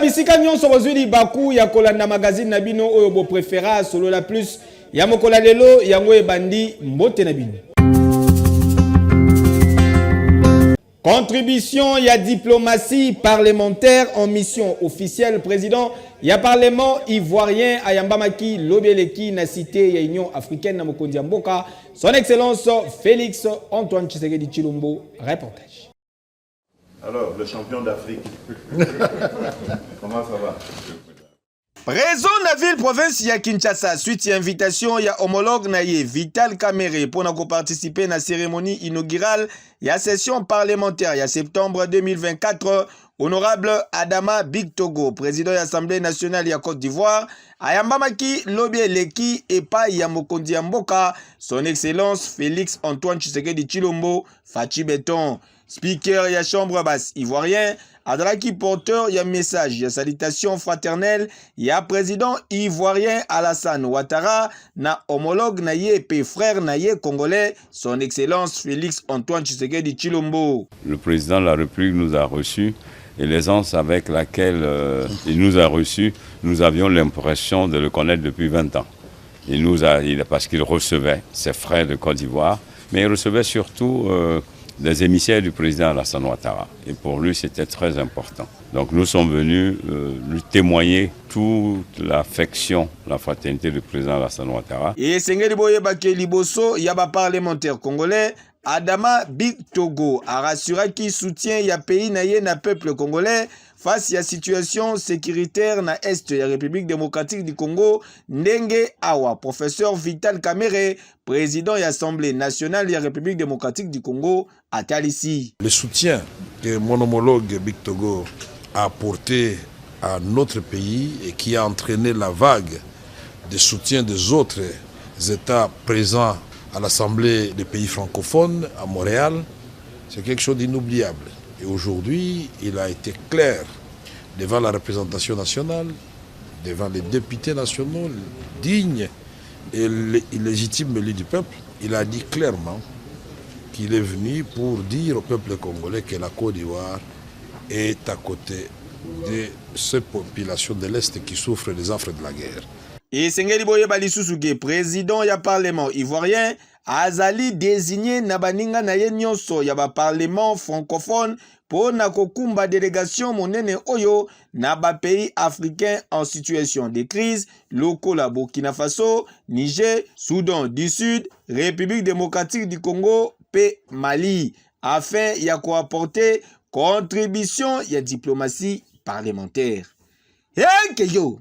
Bisika nyonso bozuli baku ya kolanda magazine na bino oyo bo préféra solo la plus ya mokola lelo yango ebandi mbote na bino. Contribution ya diplomatie parlementaire en mission officielle. Président ya parlement ivoirien ayambamaki lobeleki na cité ya Union africaine na mokonzi ya mboka son excellence Félix Antoine Tshisekedi Tshilombo. Reportage. Alors, le champion d'Afrique, comment ça va? Président de la ville province ya Kinshasa, suite à invitation ya homologue naye Vital Kamerhe pour participer à la cérémonie inaugurale ya session parlementaire ya septembre 2024. Honorable Adama Big Togo, président de l'Assemblée nationale ya Côte d'Ivoire, ayambamaki lobeleki epa ya mokonzi ya mboka son excellence Félix Antoine Tshisekedi Tshilombo Fachi Beton. Speaker ya chambre basse ivoirien, adraki porteur ya message ya salutation fraternelle ya président ivoirien Alassane Ouattara na homologue na ye pe frère na ye congolais son excellence Félix Antoine Tshisekedi Tshilombo. Le président de la République nous a reçus et l'aisance avec laquelle il nous a reçus, nous avions l'impression de le connaître depuis 20 ans. Parce qu'il recevait ses frères de Côte d'Ivoire, mais il recevait surtout des émissaires du président Alassane Ouattara. Et pour lui, c'était très important. Donc nous sommes venus lui témoigner toute l'affection, la fraternité du président Alassane Ouattara. Et Sengeli Boye Baké Liboso, yaba parlementaire congolais, Adama Big Togo a rassuré qu'il soutient ya pays naye na peuple congolais face à la situation sécuritaire na est de la République démocratique du Congo. Ndenge Awa, professeur Vital Kamerhe, président de l'Assemblée nationale de la République démocratique du Congo, à Talissi. Le soutien que mon homologue Big Togo a apporté à notre pays et qui a entraîné la vague de soutien des autres États présents à l'Assemblée des pays francophones à Montréal, c'est quelque chose d'inoubliable. Et aujourd'hui, il a été clair devant la représentation nationale, devant les députés nationaux, dignes et légitimes élus du peuple. Il a dit clairement qu'il est venu pour dire au peuple congolais que la Côte d'Ivoire est à côté de ces populations de l'Est qui souffrent des affres de la guerre. Et Sengeli Boye Balisusuke, président ya parlement ivoirien, azali désigné na baninga na ye nyonso ya ba parlement francophone pour na kokumba délégation monene oyo na ba pays africains en situation de crise, loko la Burkina Faso, Niger, Soudan du Sud, République démocratique du Congo, pe Mali, afin ya ko apporter contribution ya diplomatie parlementaire. Yo.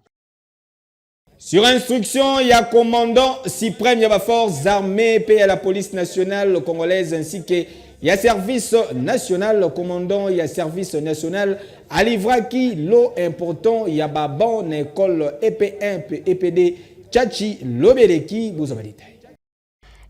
Sur instruction, il y a commandant suprême, il y a forces armées, pays à la police nationale congolaise ainsi que il y a service national, commandant, il y a service national. À l'Ivraki, l'eau important, il y a bonne école EP1, EPD, Tchachi, Lobeleki, vous avez détail.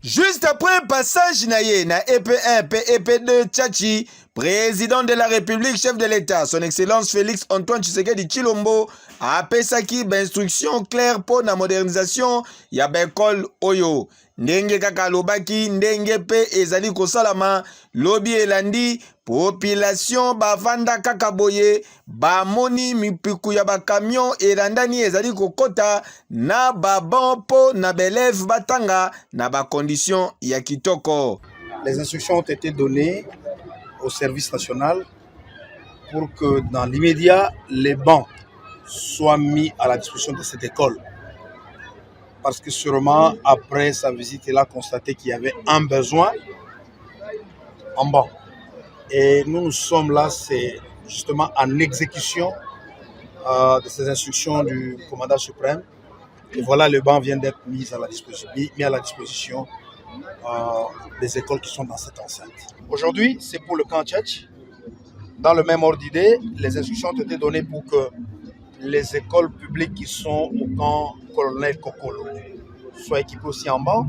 Juste après le passage na EP1, EP2, Tchachi, président de la République, chef de l'État, son excellence Félix Antoine Tshisekedi Tshilombo, a pesaki instruction claire pour la modernisation ya l'école Oyo. Ndenge kaka lobaki, ndenge pe ezali kosalama, lobi elandi, population bavanda kaka boye, ba moni mipiku ya ba camion elandani ezali kokota, na ba bon po na belève batanga, na ba condition ya kitoko. Les instructions ont été données au service national pour que dans l'immédiat, les bancs soient mis à la disposition de cette école. Parce que sûrement, après sa visite, il a constaté qu'il y avait un besoin en banc. Et nous sommes là, c'est justement en exécution de ces instructions du commandant suprême. Et voilà, le banc vient d'être mis à la disposition des écoles qui sont dans cette enceinte. Aujourd'hui, c'est pour le camp Tchetch. Dans le même ordre d'idée, les instructions ont été données pour que les écoles publiques qui sont au camp Colonel Kokolo soient équipées aussi en banc,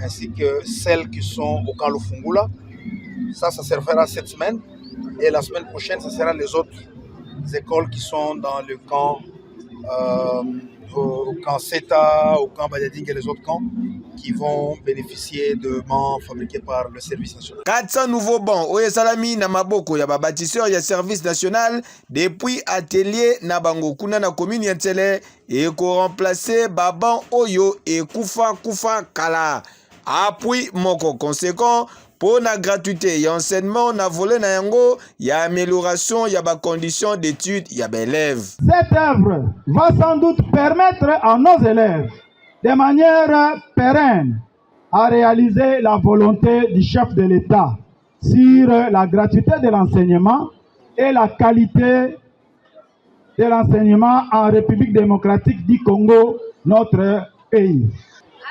ainsi que celles qui sont au camp Lufungula. Ça servira cette semaine. Et la semaine prochaine, ce sera les autres écoles qui sont dans le camp, au camp Seta, au camp Badiading et les autres camps qui vont bénéficier de bancs fabriqués par le service national. 400 nouveaux bancs oyo salami na maboko ya bâtisseur ya service national depuis atelier na bango kuna na commune ya Ntsele et ko remplacer ba banc oyo et kufa kala. Appui moko conséquent pour la gratuité et enseignement na volé na yango ya amélioration ya ba conditions d'études ya élèves. Cette œuvre va sans doute permettre à nos élèves de manière pérenne à réaliser la volonté du chef de l'État sur la gratuité de l'enseignement et la qualité de l'enseignement en République démocratique du Congo, notre pays.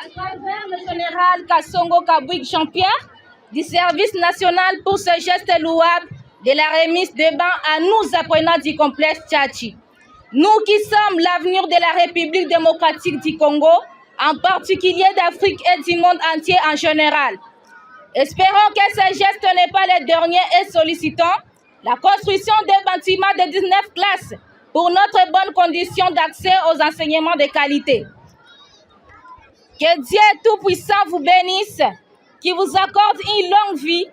À travers le général Kassongo Kabouik Jean-Pierre, du service national pour ce geste louable de la remise de bancs à nous apprenants du complexe Tchatchi. Nous qui sommes l'avenir de la République démocratique du Congo, en particulier d'Afrique et du monde entier en général. Espérons que ce geste n'est pas le dernier et sollicitons la construction des bâtiments de 19 classes pour notre bonne condition d'accès aux enseignements de qualité. Que Dieu Tout-Puissant vous bénisse, qui vous accorde une longue vie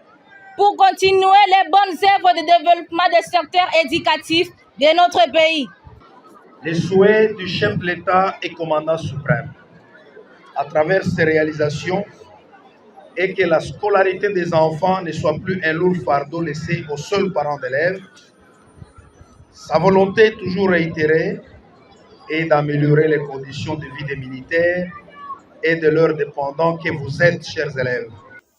pour continuer les bonnes œuvres de développement des secteurs éducatifs de notre pays. Les souhaits du chef de l'État et commandant suprême, à travers ces réalisations, est que la scolarité des enfants ne soit plus un lourd fardeau laissé aux seuls parents d'élèves. Sa volonté toujours réitérée est d'améliorer les conditions de vie des militaires et de leurs dépendants que vous êtes, chers élèves.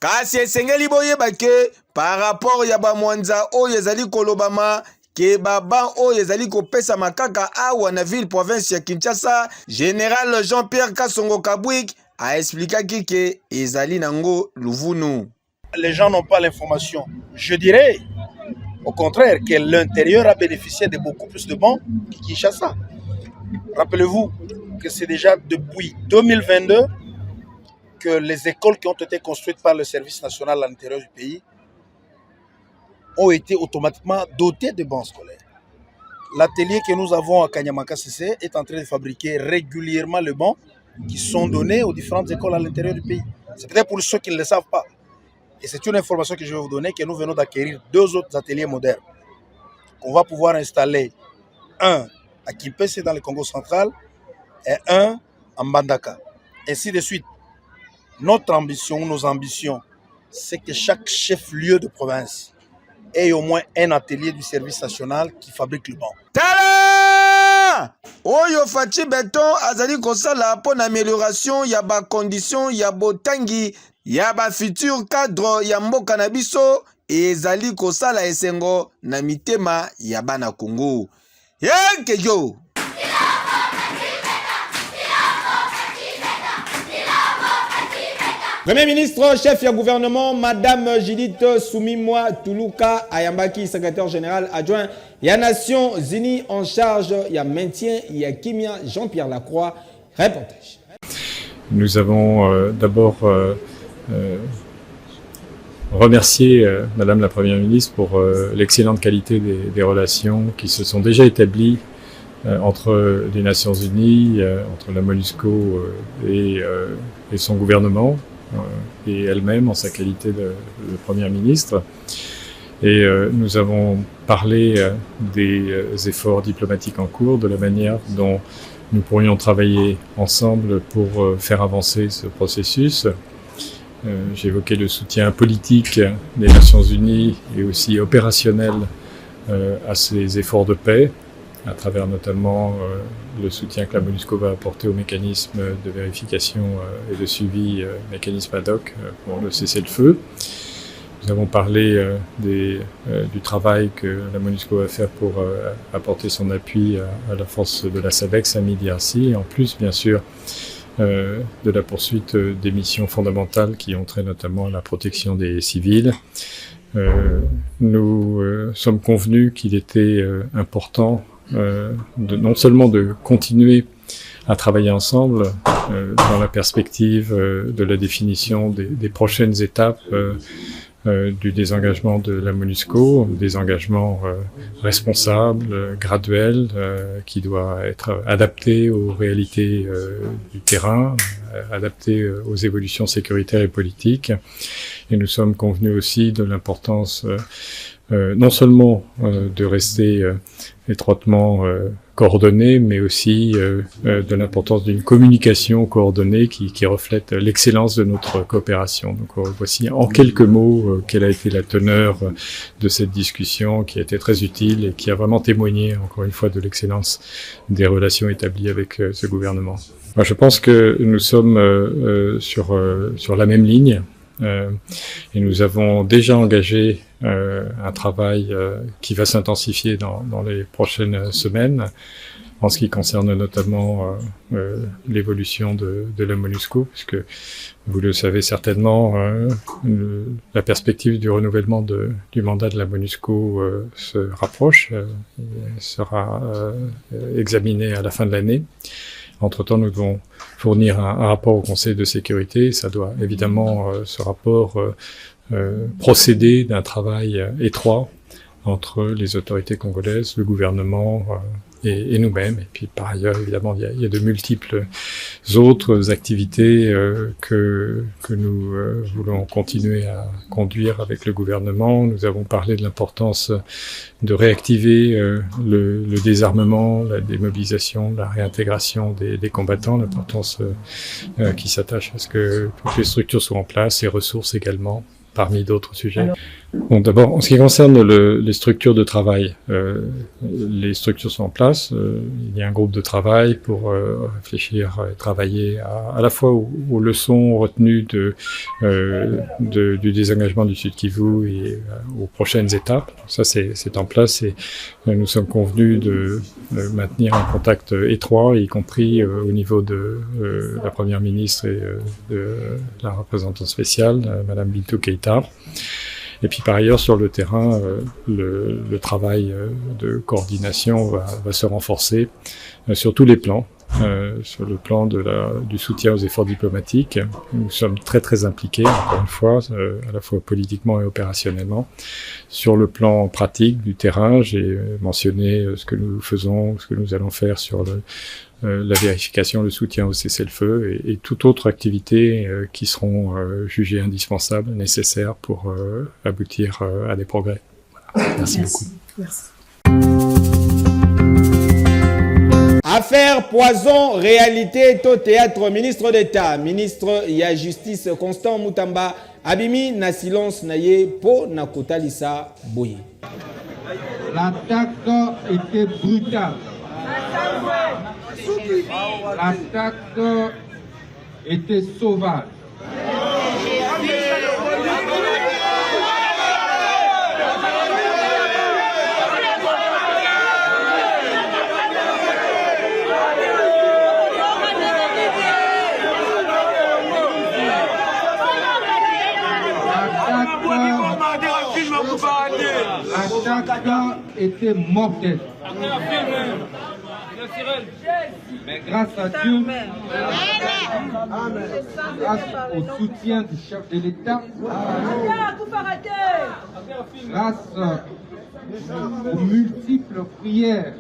Kasi esengeli boyeba ke par rapport ya ba mwanza oyo ezali kolobama ke baba oyo ezali kopesa makaka awa na ville province ya Kinshasa, général Jean-Pierre Kassongo Kabouik a expliqué que ezali nango luvunu. Les gens n'ont pas l'information. Je dirais au contraire que l'intérieur a bénéficié de beaucoup plus de bancs que Kinshasa. Rappelez-vous que c'est déjà depuis 2022 que les écoles qui ont été construites par le service national à l'intérieur du pays ont été automatiquement dotées de bancs scolaires. L'atelier que nous avons à Kanyamaka CC est en train de fabriquer régulièrement les bancs qui sont donnés aux différentes écoles à l'intérieur du pays. C'est peut-être pour ceux qui ne le savent pas. Et c'est une information que je vais vous donner, que nous venons d'acquérir 2 autres ateliers modernes qu'on va pouvoir installer, un à Kimpese dans le Congo central et un en Mbandaka. Ainsi de suite. Notre ambition, nos ambitions, c'est que chaque chef-lieu de province ait au moins un atelier du service national qui fabrique le banc. Tala! Oyo Fachi Beton azali kosala pour amélioration ya ba condition ya botangi ya ba futur cadre ya mboka na biso ezali kosala esengo na mitema ya bana Congo. Yeke yo! Premier ministre, chef du gouvernement, Madame Judith Soumimwa Toulouka Ayambaki, secrétaire général adjoint, il y a Nations Unies en charge, il y a maintien, il y a Kimia, Jean-Pierre Lacroix, reportage. Nous avons d'abord remercié Madame la Première ministre pour l'excellente qualité des relations qui se sont déjà établies entre les Nations Unies, entre la MONUSCO et son gouvernement. Et elle-même en sa qualité de Première ministre. Et nous avons parlé des efforts diplomatiques en cours, de la manière dont nous pourrions travailler ensemble pour faire avancer ce processus. J'ai évoqué le soutien politique des Nations Unies et aussi opérationnel à ces efforts de paix, à travers notamment le soutien que la MONUSCO va apporter au mécanisme de vérification et de suivi, mécanisme ad hoc pour le cessez-le-feu. Nous Nous avons parlé du travail que la MONUSCO va faire pour apporter son appui à la force de la SADEX à Midi-Arcy, et en plus, bien sûr, de la poursuite des missions fondamentales qui ont trait notamment à la protection des civils. Nous sommes convenus qu'il était important non seulement de continuer à travailler ensemble dans la perspective de la définition des prochaines étapes du désengagement de la MONUSCO, des engagements responsables, graduels, qui doit être adapté aux réalités du terrain, adapté aux évolutions sécuritaires et politiques. Et nous sommes convenus aussi de l'importance non seulement de rester étroitement coordonnés, mais aussi de l'importance d'une communication coordonnée qui reflète l'excellence de notre coopération. Donc voici en quelques mots quelle a été la teneur de cette discussion, qui a été très utile et qui a vraiment témoigné encore une fois de l'excellence des relations établies avec ce gouvernement. Moi, je pense que nous sommes sur la même ligne. Et nous avons déjà engagé un travail qui va s'intensifier dans les prochaines semaines en ce qui concerne notamment l'évolution de la MONUSCO, puisque vous le savez certainement, la perspective du renouvellement du mandat de la MONUSCO se rapproche, sera examinée à la fin de l'année. Entre-temps, nous devons fournir un rapport au Conseil de sécurité. Ça doit évidemment, ce rapport, procéder d'un travail étroit entre les autorités congolaises, le gouvernement et nous-mêmes. Et puis par ailleurs, évidemment, il y a de multiples autres activités que nous voulons continuer à conduire avec le gouvernement. Nous avons parlé de l'importance de réactiver le désarmement, la démobilisation, la réintégration des combattants, l'importance qui s'attache à ce que toutes les structures soient en place, les ressources également, parmi d'autres sujets. Bon, d'abord, en ce qui concerne les structures de travail, les structures sont en place. Il y a un groupe de travail pour réfléchir et travailler à la fois aux leçons retenues du désengagement du Sud Kivu et aux prochaines étapes. Ça, c'est en place et nous sommes convenus de maintenir un contact étroit, y compris au niveau de la Première ministre et de la représentante spéciale, Madame Bintou Keïta. Et puis par ailleurs, sur le terrain, le travail de coordination va se renforcer sur tous les plans. Sur le plan du soutien aux efforts diplomatiques, nous sommes très impliqués, encore une fois, à la fois politiquement et opérationnellement. Sur le plan pratique du terrain, j'ai mentionné ce que nous faisons, ce que nous allons faire sur la vérification, le soutien au cessez-le-feu et toute autre activité qui seront jugées indispensables, nécessaires pour aboutir à des progrès. Voilà. Merci beaucoup. Merci. Affaire Poison, réalité au théâtre. Ministre d'État, ministre ya justice Constant Mutamba, abimi na silence naye po na kotalisa boye. L'attaque était brutale. L'attaque était sauvage. L'attaque était mortelle. Mais grâce à Dieu, grâce au soutien du chef de l'État, grâce aux multiples prières,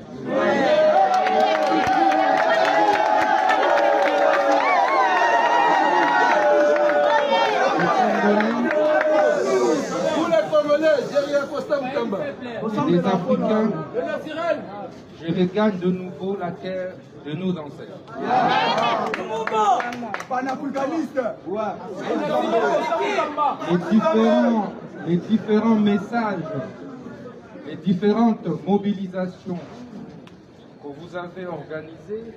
les Africains, je regagne de nouveau la terre de nos ancêtres. Les différents messages, les différentes mobilisations que vous avez organisées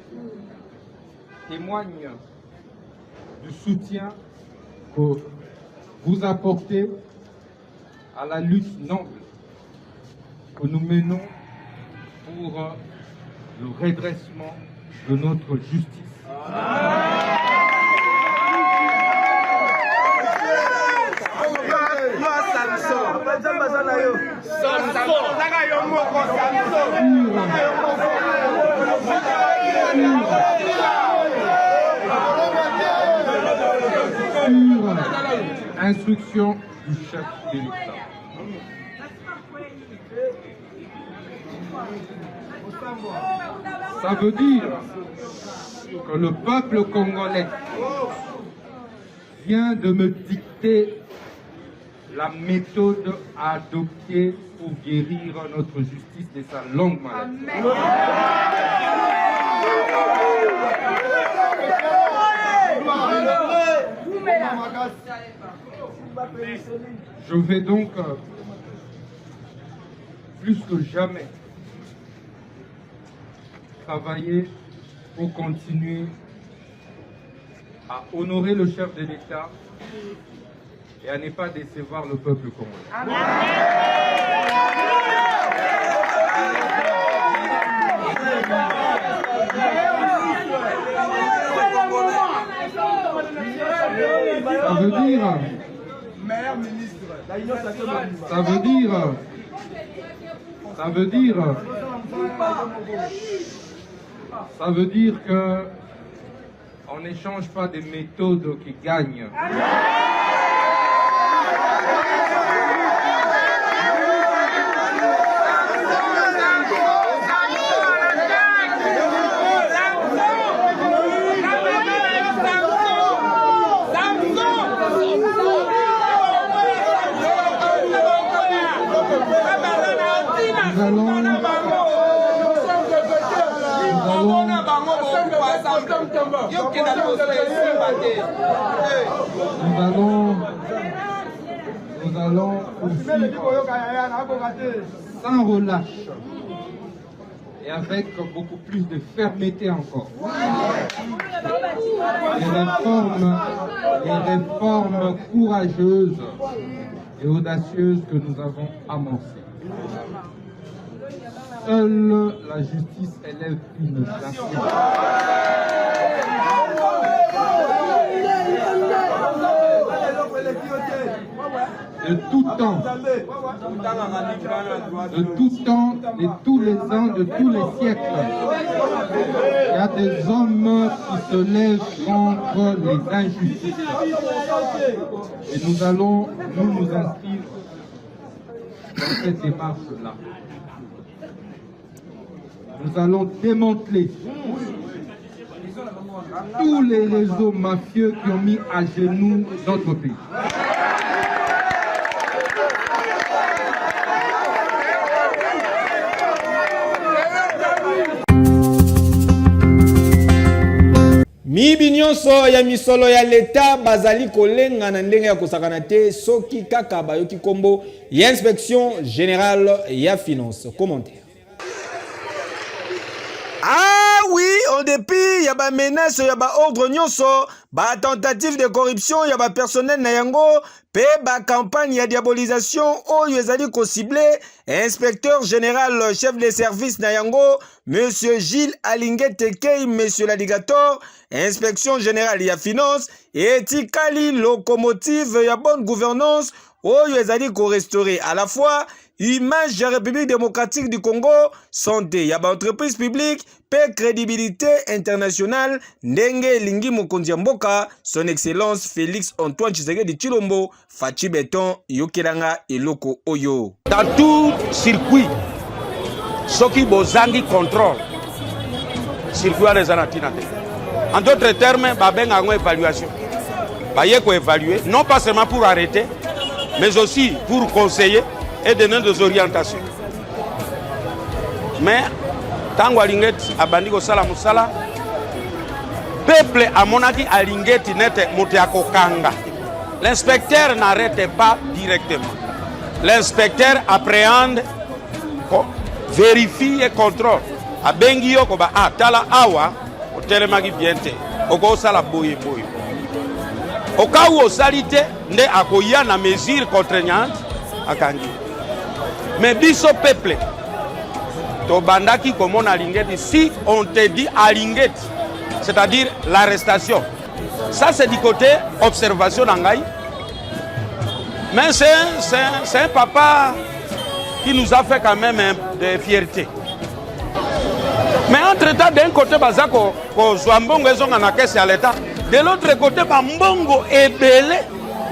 témoignent du soutien que vous apportez à la lutte noble que nous menons pour le redressement de notre justice. Instruction du chef de l'État. Ça veut dire que le peuple congolais vient de me dicter la méthode à adopter pour guérir notre justice de sa longue maladie. Je vais donc, plus que jamais, travailler pour continuer à honorer le chef de l'État et à ne pas décevoir le peuple congolais. Ça veut dire que on n'échange pas des méthodes qui gagnent. Nous allons poursuivre sans relâche et avec beaucoup plus de fermeté encore les réformes courageuses et audacieuses que nous avons amorcées. Seule la justice élève une nation. De tout temps, de tous les ans, de tous les siècles, il y a des hommes qui se lèvent contre les injustices. Et nous allons nous inscrire dans cette démarche-là. Nous allons démanteler tous les réseaux mafieux qui ont mis à genoux notre pays. miyibi nyonso ya misolo ya leta bazali kolenga na ndenge ya kosakana te soki kaka bayoki kombo ya inspection générale ya finance. Commentaire. Ah oui, en dépit, y'a ba menace, y'a ba ordre nyonso, ba tentative de corruption, y'a ba personnel na yango, pe ba campagne ya diabolisation, oyo ezali ko ciblé, inspecteur général, chef de service na yango, monsieur Gilles Alinguet Tekei, monsieur l'alligator, inspection générale ya finance, et tikali locomotive ya bonne gouvernance, oyo ezali ko restaurer à la fois image de la République démocratique du Congo, santé, yaba entreprise publique, paix, crédibilité internationale, ndenge lingi mokonzi mboka, son excellence Félix Antoine Tshisekedi Tshilombo, Fachi Beton, yokelanga eloko oyo. Dans tout circuit, ceux qui bozangi contrôle, circuit à les anatinate. En d'autres termes, babenga une évaluation. Baye ko évaluer, non pas seulement pour arrêter, mais aussi pour conseiller et donner des orientations. Mais tant que abandi ko sala musala, peuple a monaki alingeti nete motiako kanga. L'inspecteur n'arrête pas directement. L'inspecteur appréhende, vérifie et contrôle. Abengi yo ko ba tala awa otelemaki biente. Oko sala boye boye. Au cas où au salité nde akoya na mesure contraignante akangi. Mais biso peuple, tobandaki komona Alingeti, si on te dit Alingeti, c'est-à-dire l'arrestation, ça c'est du côté observation d'Angaï. Mais c'est un papa qui nous a fait quand même de fierté. Mais entre-temps, d'un côté, Bazako, Mbongo est en caisse à l'État. De l'autre côté, Mbongo est belé.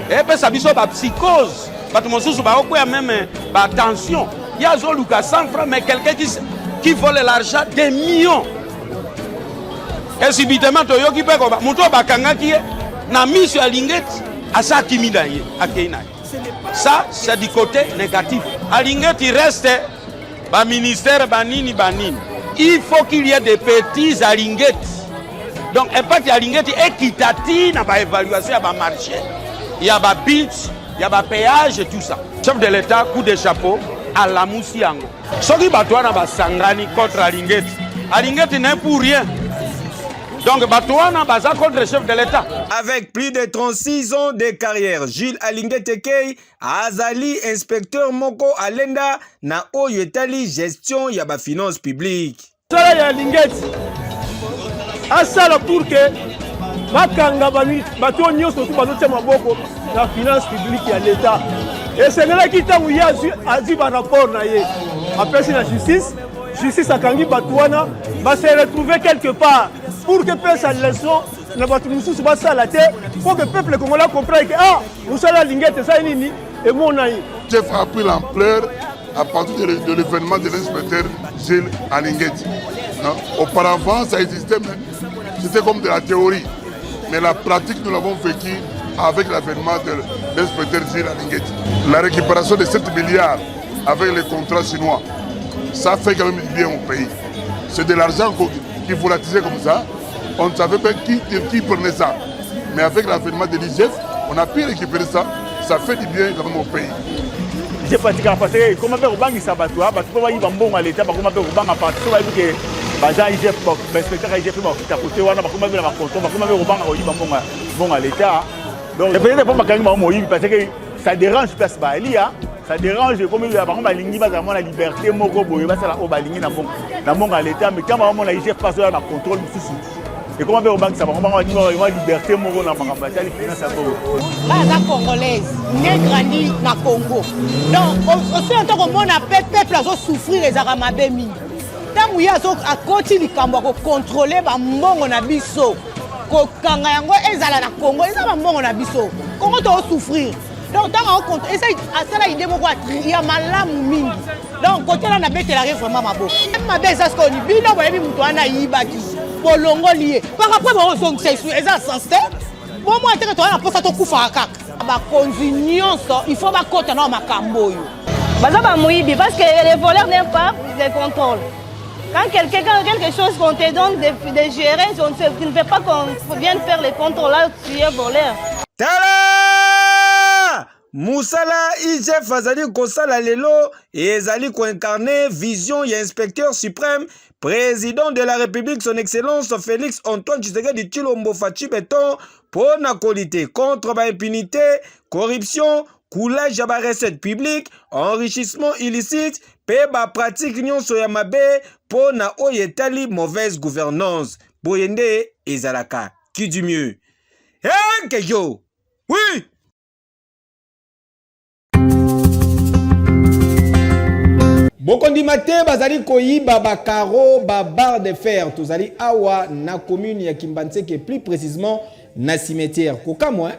Et puis, ça a une psychose. Parce que il y a même attention. Il y a 100 francs, mais quelqu'un qui vole l'argent des millions. Et subitement, il y a qui peut être. Mouto Bakanga qui est. Na mission à Lingeti, à ça qui m'a dit. Ça, c'est du côté négatif. À Lingeti, il reste le ministère Banini. Il faut qu'il y ait des petits à Lingeti. Donc, impact à Lingeti équitatif, dans l'évaluation, il y a un marché, il y a un beach, il y a un péage et tout ça. Chef de l'État, coup de chapeau à la Moussiango. Ce qui batouana va sangani contre Alingeti. Alingeti n'est pour rien. Donc, batouana va contre le chef de l'État. Avec plus de 36 ans de carrière, Jules Alingeti Kei, Azali, inspecteur Moko Alenda, na Oyetali, gestion ya ba finance publique. Ça y a Alingeti. À ça pour que Makanga bato nyonso tout bato tema boko na finance publique ya l'État. Et c'est là qui t'a ouya azi ba rapport na ye. Après c'est la justice akangi batouana va se retrouver quelque part pour que peuple sa leçon na bato mususu ba sala te pour que peuple congolais comprenne que ah nous sala Lingeti ça nini et mon naï. Chef a pris l'ampleur à partir de l'événement de l'inspecteur Gilles Alingeti. Auparavant ça existait mais c'était comme de la théorie, mais la pratique nous l'avons vécu avec l'avènement de l'inspecteur Gilles Alingeti. La récupération de 7 milliards avec les contrats chinois, ça fait quand même du bien au pays. C'est de l'argent qui volatilisait comme ça, on ne savait pas qui prenait ça. Mais avec l'avènement de l'IGF, on a pu récupérer ça, ça fait du bien quand même au pays. Je pratique parce que comment faire au banc il s'abattoir, parce que il va bon à l'État, comment faire au banc à partir que Baza IGF, l'inspecteur IGF, à côté, on a comment faire la contrôle, comment faire au banc bon à l'État. Donc peut-être pas parce que ça dérange place Balia, ça dérange comme il y a par exemple la liberté, moko boye, ça la obalingi na bon à l'État, mais quand on a IGF passe la contrôle sous. Et comment faire au banc ça va comment la liberté moko na mangamba les finances à Congo. Baza congolaise, né grandi na Congo. Donc aussi en tant que mon peuple a souffrir les aramabe mingi. Tant qu'il y a à côté du Cambo contrôler ba mbongo na biso. Ko kanga yango ezala na Congo, ezala mbongo na biso. Congo to souffrir. Donc tant on compte essaye à ça la idée moko il y a malamu mingi. Donc côté là na bete la vraiment mabo. Ma beza ce qu'on dit bino ba yebi muto ana yibaki. Bolongo lié. Par après ba on c'est sur ezala sensé. Bon moi intérêt toi na posa to kufa kaka. Ba convenience il faut ba kota na makambo yo. Baza ba moyibi parce que les voleurs n'aiment pas les contrôles. Quand quelque chose qu'on te donne de gérer, tu ne veux pas qu'on vienne faire les contrôles là, tu es voleur. Tala! Moussala IGF azali kosala lelo et ezali ko incarner vision ya inspecteur suprême, président de la République, son excellence Félix Antoine Tshisekedi Tshilombo Fachi Beton, pour na qualité contre ba impunité, corruption, coulage ya ba recette publique, enrichissement illicite, pe ba pratique nyonso ya mabe po na oyetali mauvaise gouvernance. Boyende ezalaka qui du mieux. Hey, yo! Oui! Bokondi mate bazali koyiba ba karo ba barre de fer tozali awa na commune ya Kimbantseke, plus précisément na cimetière Kokamwa.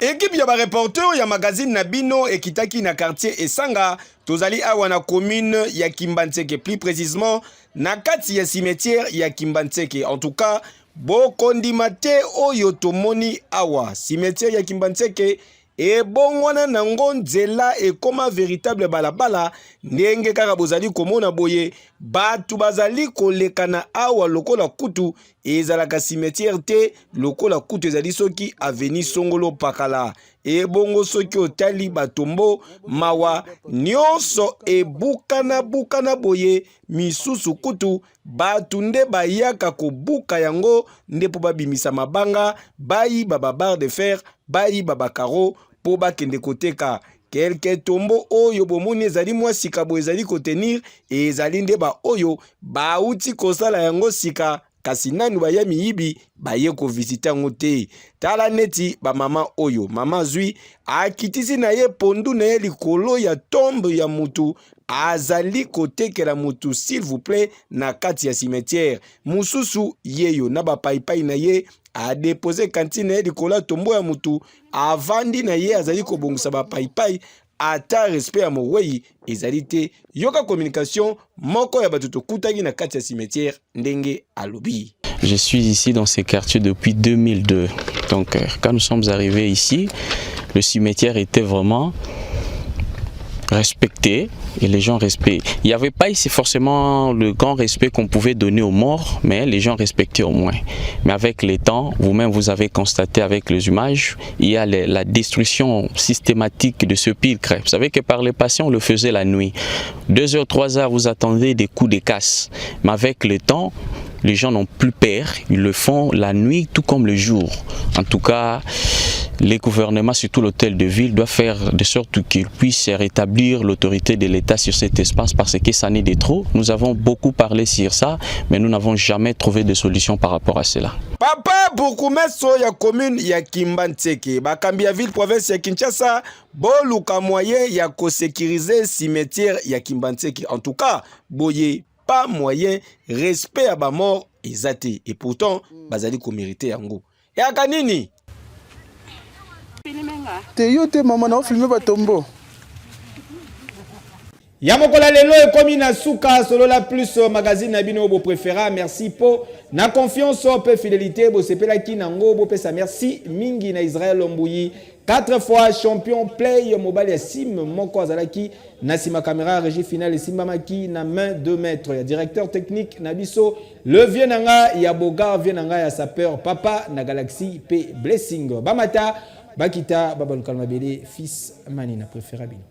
Équipe ya ba reporter ya magazine Nabino ekitaki na quartier Esanga tozali awa na commune ya Kimbantseke, plus précisément na kati ya cimetière ya Kimbantseke. En tout cas bokondi mate oyo tomoni awa cimetière ya Kimbantseke et bon wana nango nzela e koma véritable balabala ndenge kaka bozali komona boye batu bazali kolekana awa lokola kutu ezalaka cimetière te lokola kutu ezali soki aveni Songolo Pakala e bongo soki otali batombo mawa nyonso e bukana boye misusu kutu batu nde bayaka kobuka yango nde po babimisa mabanga bayi baba barre de fer bayi baba karo po bakende koteka kelke tombo oyo bomoni ezali mwa sika bo ezali kotenir ezali nde ba oyo bauti kosala yango sika kasi nanu baya miyibi baye kovisite yango te. Tala neti ba mama oyo mama zwi akitisi na ye pondu na ye likolo ya tombe ya mutu azali kotekela mutu s'il vous plaît na kati ya cimetière. Mususu yeyo na ba paipai na ye a déposé kantine ye likolo tombo ya mutu avandi na ye azali kobongisa ba paipai ata respect ya mowei ezali te. Yoka communication moko ya batuto kutaki na kati ya cimetière ndenge alobi. Je suis ici dans ces quartiers depuis 2002. Donc quand nous sommes arrivés ici, le cimetière était vraiment respecté et les gens respectaient. Il n'y avait pas ici forcément le grand respect qu'on pouvait donner aux morts, mais les gens respectaient au moins. Mais avec les temps, vous-même vous avez constaté avec les images, il y a la destruction systématique de ce pilcre. Vous savez que par les patients on le faisait la nuit. 2h, 3h, vous attendez des coups de casse. Mais avec le temps, les gens n'ont plus peur, ils le font la nuit tout comme le jour. En tout cas, les gouvernements, surtout l'hôtel de ville, doivent faire de sorte qu'ils puissent rétablir l'autorité de l'État sur cet espace parce que ça n'est de trop. Nous avons beaucoup parlé sur ça, mais nous n'avons jamais trouvé de solution par rapport à cela. Papa Bourgmestre ya commune ya Kimbantseke, bakambi ya ville province ya Kinshasa, boluka moyen ya ko sécuriser cimetière ya Kimbantseke. En tout cas, boye pas moyen respect à ba mort ezate et pourtant bazali ko mériter yango. Ya kanini te yo te mama na filmer ba tombo. Ya mokola lelo ekomi na suka solo la plus magazine na bino bo préféra. Merci po na confiance pe fidélité bo sepela ki nango bo pesa merci mingi na Israël Lombuyi 4 fois champion play mobile ya sim moko azalaki na sima caméra régie finale simba maki na main 2 mètres ya directeur technique na biso le vieux nanga ya boga vieux nanga ya sapeur papa na Galaxy P blessing bamata bakita babalukana bele fils mani na préféra bino.